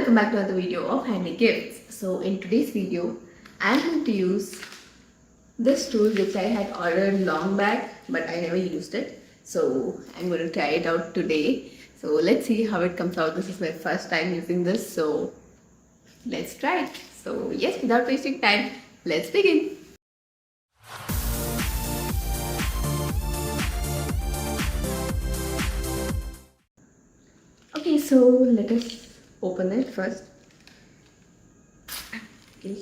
welcome back to another video of handy gifts. So in today's video I'm going to use this tool which I had ordered long back but I never used it. So I'm going to try it out today. So let's see how it comes out. This is my first time using this, so let's try it. So yes, without wasting time, let's begin. Okay, so let us open it first. Okay.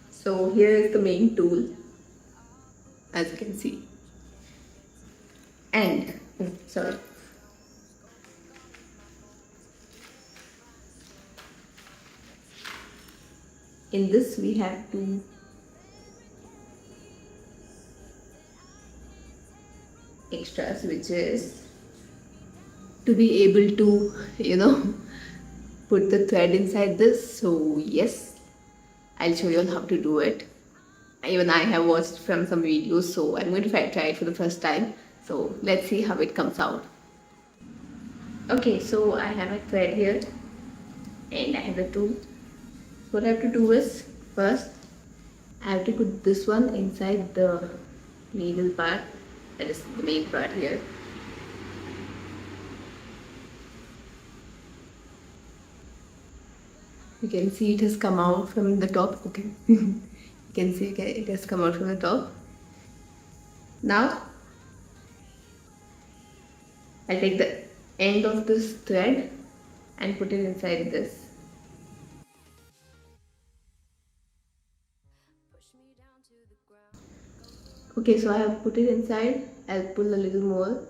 So here is the main tool, as you can see. And sorry. In this we have two extras, which is to be able to put the thread inside this. So yes, I'll show you all how to do it. Even I have watched from some videos, so I'm going to try it for the first time. So let's see how it comes out. Okay, so I have a thread here and I have the tool. What I have to do is, first I have to put this one inside the needle part, that is the main part here. You can see it has come out from the top. Okay. You can see it has come out from the top. Now I'll take the end of this thread and put it inside this. Okay, so I have put it inside. I'll pull a little more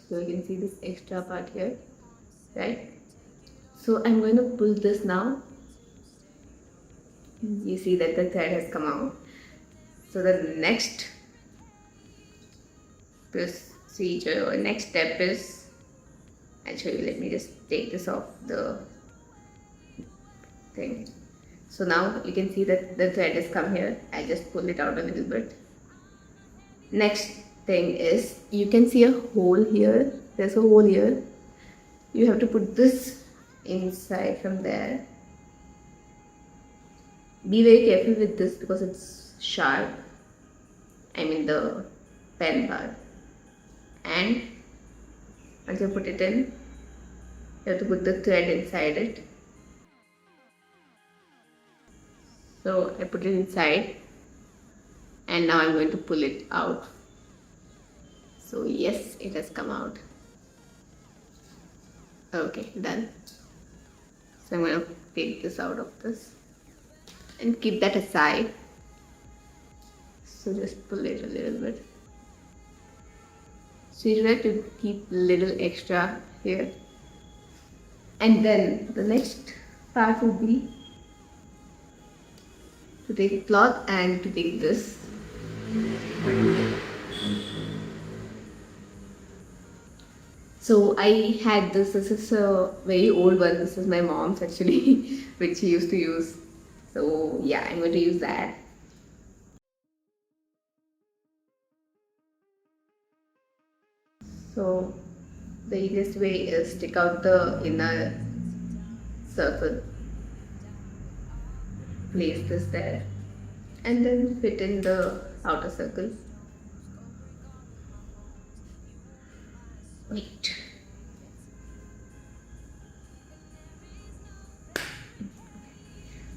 so you can see this extra part here, right? So I'm going to pull this now. You see that the thread has come out. So the next procedure or next step is, I'll show you. Let me just take this off the thing. So now you can see that the thread has come here. I just pull it out a little bit. Next thing is, you can see a hole here. There's a hole here. You have to put this inside from there. Be very careful with this because it's sharp. I mean the pen part. And once you put it in, you have to put the thread inside it. So I put it inside and now I'm going to pull it out. So yes, it has come out. Okay, done. So I'm going to take this out of this and keep that aside. So just pull it a little bit. So you have to keep a little extra here. And then the next part would be to take cloth and to take this. So I had this is a very old one. This is my mom's actually, which she used to use. So yeah, I'm going to use that. So the easiest way is stick out the inner circle. Place this there and then fit in the outer circle. Wait.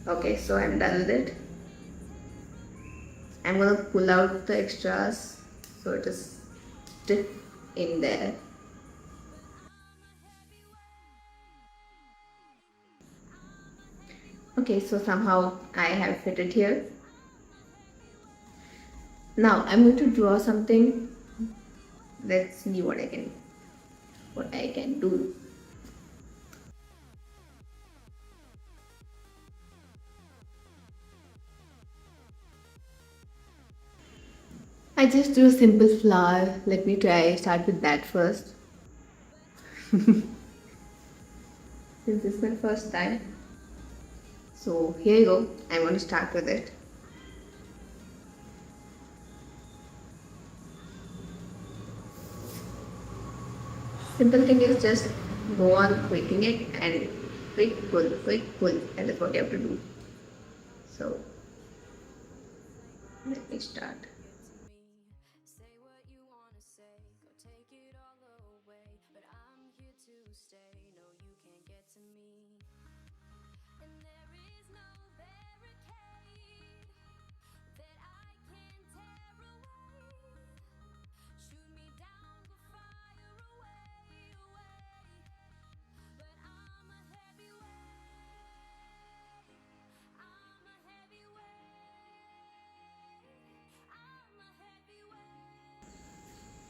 Okay, so I'm done with it. I'm gonna pull out the extras so it is stiff in there. Okay, so somehow I have fitted here. Now I'm going to draw something. Let's see what I can do. I just drew a simple flower. Let me start with that first. Since this is my first time. So here you go. I'm going to start with it. Simple thing is just go on quicking it and quick pull, and that's what you have to do. So let me start.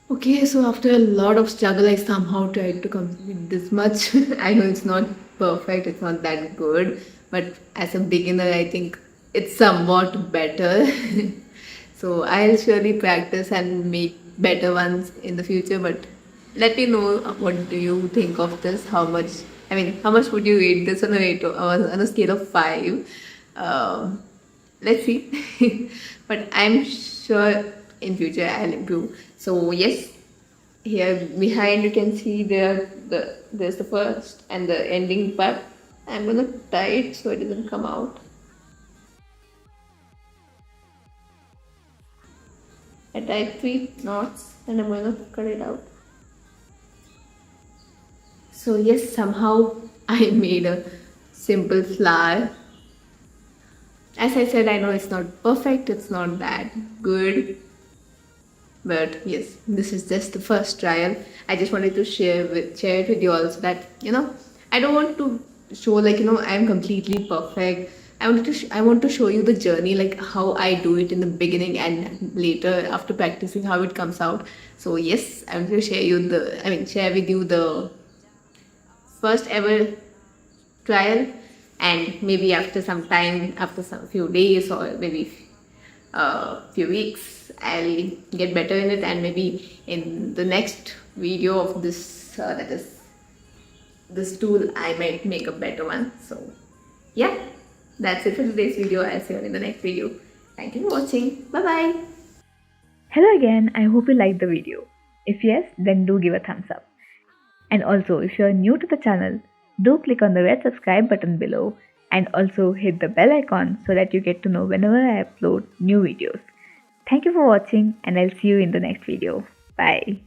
Okay, so after a lot of struggle, I somehow tried to complete this much. I know it's not perfect, it's not that good, but as a beginner, I think it's somewhat better. So I'll surely practice and make better ones in the future. But let me know, what do you think of this? How much? I mean, how much would you rate this on a on a scale of 5? Um let's see. But I'm sure in future I'll improve. So yes, here behind you can see there's the first and the ending part. I'm gonna tie it so it doesn't come out. I tied 3 knots and I'm gonna cut it out. So yes, somehow I made a simple flower. As I said, I know it's not perfect, it's not that good, but yes, this is just the first trial. I just wanted to share it with you all, so that I don't want to show like I'm completely perfect. I want to show you the journey, like how I do it in the beginning and later after practicing how it comes out. So yes, I'm going to share with you the first ever trial, and maybe after some time, after some few days or maybe a few weeks, I'll get better in it, and maybe in the next video of this that is this tool, I might make a better one. So yeah, that's it for today's video. I'll see you in the next video. Thank you for watching. Bye bye. Hello again, I hope you liked the video. If yes, then do give a thumbs up. And also, if you are new to the channel, do click on the red subscribe button below and also hit the bell icon so that you get to know whenever I upload new videos. Thank you for watching and I'll see you in the next video. Bye.